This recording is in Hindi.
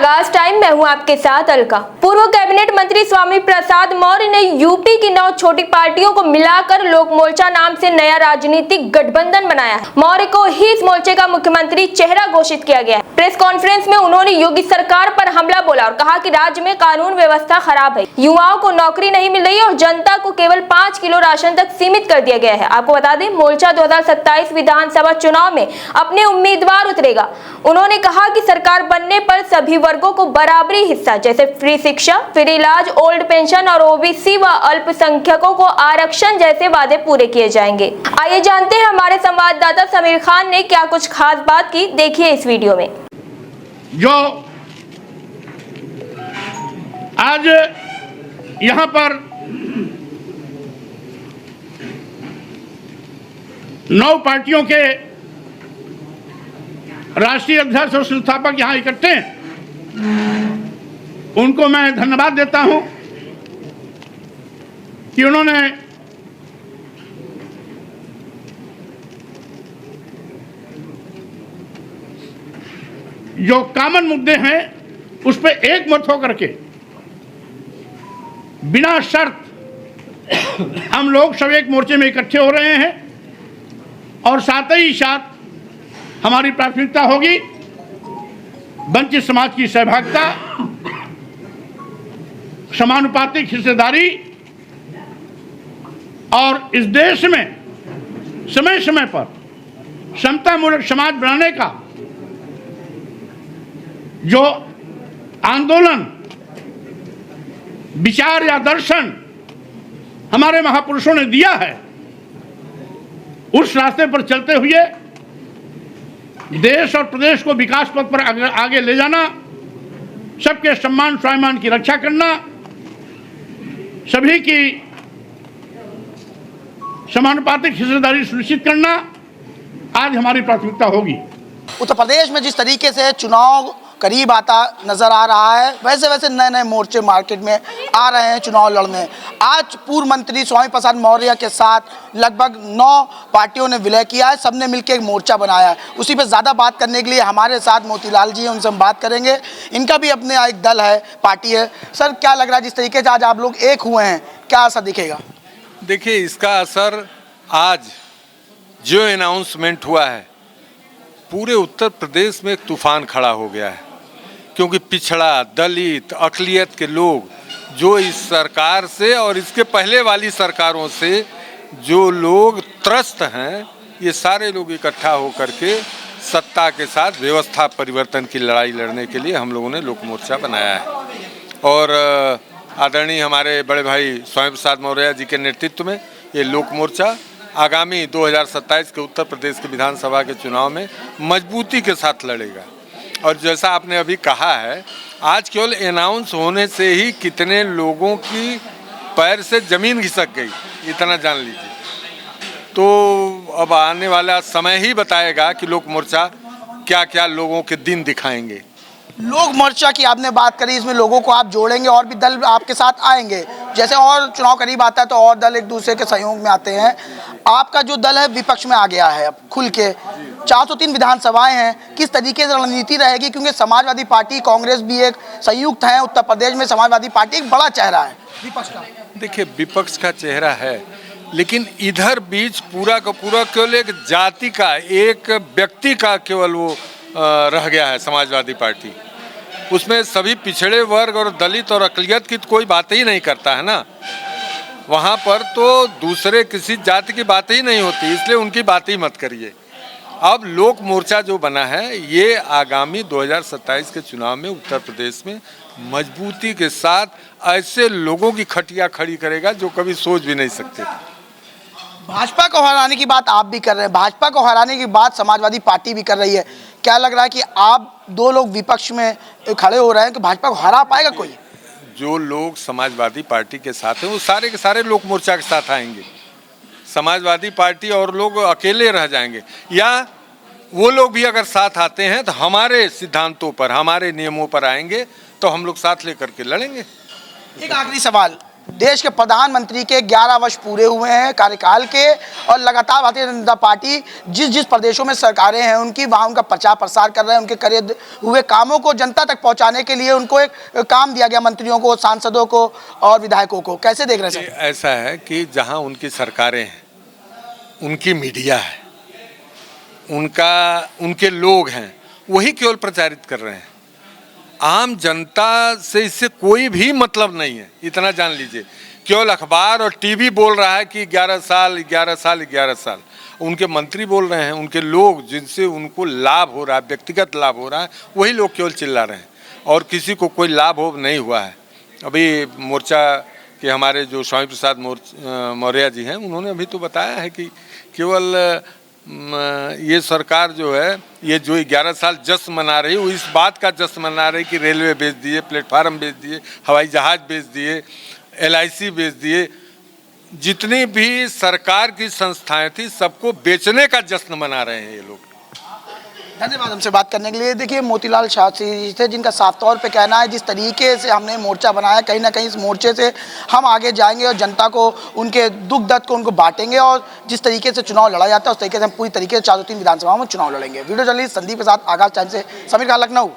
आगाज टाइम में हूं आपके साथ अलका। पूर्व कैबिनेट मंत्री स्वामी प्रसाद मौर्य ने यूपी की 9 छोटी पार्टियों को मिलाकर लोक मोर्चा नाम से नया राजनीतिक गठबंधन बनाया है। मौर्य को ही इस मोर्चे का मुख्यमंत्री चेहरा घोषित किया गया है। प्रेस कॉन्फ्रेंस में उन्होंने योगी सरकार पर हमला बोला और कहा कि राज्य में कानून व्यवस्था खराब है, युवाओं को नौकरी नहीं मिल रही और जनता को केवल 5 किलो राशन तक सीमित कर दिया गया है। आपको बता दें, मोर्चा 2027 विधानसभा चुनाव में अपने उम्मीदवार उतरेगा। उन्होंने कहा कि सरकार बनने पर सभी वर्गों को बराबरी हिस्सा जैसे फ्री शिक्षा, फ्री इलाज, ओल्ड पेंशन और ओबीसी व अल्पसंख्यकों को आरक्षण जैसे वादे पूरे किए जाएंगे। आइए जानते हैं हमारे संवाददाता समीर खान ने क्या कुछ खास बात की, देखिए इस वीडियो में। जो आज यहाँ पर 9 पार्टियों के राष्ट्रीय अध्यक्ष और संस्थापक यहाँ इकट्ठे हैं, उनको मैं धन्यवाद देता हूं कि उन्होंने जो कॉमन मुद्दे हैं उस पर एक मत होकर के बिना शर्त हम लोग सब एक मोर्चे में इकट्ठे हो रहे हैं और साथ ही साथ हमारी प्राथमिकता होगी वंचित समाज की सहभागिता, समानुपातिक हिस्सेदारी और इस देश में समय समय पर समतामूलक समाज बनाने का जो आंदोलन, विचार या दर्शन हमारे महापुरुषों ने दिया है, उस रास्ते पर चलते हुए देश और प्रदेश को विकास पथ पर आगे ले जाना, सबके सम्मान स्वाभिमान की रक्षा करना, सभी की समानुपातिक हिस्सेदारी सुनिश्चित करना आज हमारी प्राथमिकता होगी। उत्तर प्रदेश में जिस तरीके से चुनाव करीब आता नजर आ रहा है, वैसे वैसे नए नए मोर्चे मार्केट में आ रहे हैं चुनाव लड़ने। आज पूर्व मंत्री स्वामी प्रसाद मौर्य के साथ लगभग 9 पार्टियों ने विलय किया है, सबने मिलकर एक मोर्चा बनाया है। उसी पे ज़्यादा बात करने के लिए हमारे साथ मोतीलाल जी हैं, उनसे हम बात करेंगे। इनका भी अपने एक दल है, पार्टी है। सर, क्या लग रहा है जिस तरीके से आज आप लोग एक हुए हैं, क्या असर दिखेगा? देखिए, इसका असर आज जो अनाउंसमेंट हुआ है, पूरे उत्तर प्रदेश में एक तूफान खड़ा हो गया है, क्योंकि पिछड़ा, दलित, अक़लियत के लोग जो इस सरकार से और इसके पहले वाली सरकारों से जो लोग त्रस्त हैं, ये सारे लोग इकट्ठा होकर के सत्ता के साथ व्यवस्था परिवर्तन की लड़ाई लड़ने के लिए हम लोगों ने लोक मोर्चा बनाया है। और आदरणीय हमारे बड़े भाई स्वामी प्रसाद मौर्य जी के नेतृत्व में ये लोक मोर्चा आगामी 2027 के उत्तर प्रदेश के विधानसभा के चुनाव में मजबूती के साथ लड़ेगा। और जैसा आपने अभी कहा है, आज केवल अनाउंस होने से ही कितने लोगों की पैर से ज़मीन खिसक गई, इतना जान लीजिए। तो अब आने वाला समय ही बताएगा कि लोक मोर्चा क्या क्या लोगों के दिन दिखाएंगे। लोक मोर्चा की आपने बात करी, इसमें लोगों को आप जोड़ेंगे और भी दल आपके साथ आएंगे, जैसे और चुनाव करीब आता है तो और दल एक दूसरे के सहयोग में आते हैं। आपका जो दल है विपक्ष में आ गया है अब खुल के, 403 विधानसभाएं हैं, किस तरीके से रणनीति रहेगी? क्योंकि समाजवादी पार्टी, कांग्रेस भी एक संयुक्त है उत्तर प्रदेश में। समाजवादी पार्टी एक बड़ा चेहरा है विपक्ष का। देखिए, विपक्ष का चेहरा है, लेकिन इधर बीच पूरा का पूरा केवल एक जाति का, एक व्यक्ति का केवल वो रह गया है समाजवादी पार्टी। उसमें सभी पिछड़े वर्ग और दलित और अक़लियत की कोई बात ही नहीं करता है ना। वहाँ पर तो दूसरे किसी जाति की बात ही नहीं होती, इसलिए उनकी बात ही मत करिए। अब लोक मोर्चा जो बना है, ये आगामी 2027 के चुनाव में उत्तर प्रदेश में मजबूती के साथ ऐसे लोगों की खटिया खड़ी करेगा जो कभी सोच भी नहीं सकते। भाजपा को हराने की बात आप भी कर रहे हैं, भाजपा को हराने की बात समाजवादी पार्टी भी कर रही है। क्या लग रहा है कि आप 2 लोग विपक्ष में खड़े हो रहे हैं कि भाजपा को हरा पाएगा कोई? जो लोग समाजवादी पार्टी के साथ हैं वो सारे के सारे लोक मोर्चा के साथ आएंगे। समाजवादी पार्टी और लोग अकेले रह जाएंगे, या वो लोग भी अगर साथ आते हैं तो हमारे सिद्धांतों पर, हमारे नियमों पर आएंगे, तो हम लोग साथ लेकर के लड़ेंगे। एक आखिरी सवाल, देश के प्रधानमंत्री के 11 वर्ष पूरे हुए हैं कार्यकाल के, और लगातार भारतीय जनता पार्टी जिस जिस प्रदेशों में सरकारें हैं उनकी वहाँ उनका प्रचार प्रसार कर रहे हैं। उनके करे हुए कामों को जनता तक पहुँचाने के लिए उनको एक काम दिया गया, मंत्रियों को, सांसदों को और विधायकों को। कैसे देख रहे हैं सर? ऐसा है कि जहां उनकी सरकारें हैं, उनकी मीडिया है, उनके लोग हैं, वही केवल प्रचारित कर रहे हैं। आम जनता से इससे कोई भी मतलब नहीं है, इतना जान लीजिए। केवल अखबार और टीवी बोल रहा है कि 11 साल 11 साल 11 साल। उनके मंत्री बोल रहे हैं, उनके लोग जिनसे उनको लाभ हो रहा है, व्यक्तिगत लाभ हो रहा है, वही लोग केवल चिल्ला रहे हैं और किसी को कोई लाभ हो नहीं हुआ है। अभी मोर्चा के हमारे जो स्वामी प्रसाद मौर्य जी हैं, उन्होंने अभी तो बताया है कि केवल ये सरकार जो है, ये जो 11 साल जश्न मना रही है, वो इस बात का जश्न मना रही कि रेलवे बेच दिए, प्लेटफार्म बेच दिए, हवाई जहाज बेच दिए, LIC बेच दिए, जितनी भी सरकार की संस्थाएं थी सबको बेचने का जश्न मना रहे हैं ये लोग। धन्यवाद हमसे बात करने के लिए। देखिए, मोतीलाल शास्त्री जी थे जिनका साफ तौर पे कहना है जिस तरीके से हमने मोर्चा बनाया, कहीं ना कहीं इस मोर्चे से हम आगे जाएंगे और जनता को, उनके दुख दर्द को उनको बांटेंगे, और जिस तरीके से चुनाव लड़ा जाता है उस तरीके से हम पूरी तरीके से 403 विधानसभाओं में चुनाव लड़ेंगे। वीडियो जर्नलिस्ट संदीप के साथ आगाज टाइम से समीर खान, लखनऊ।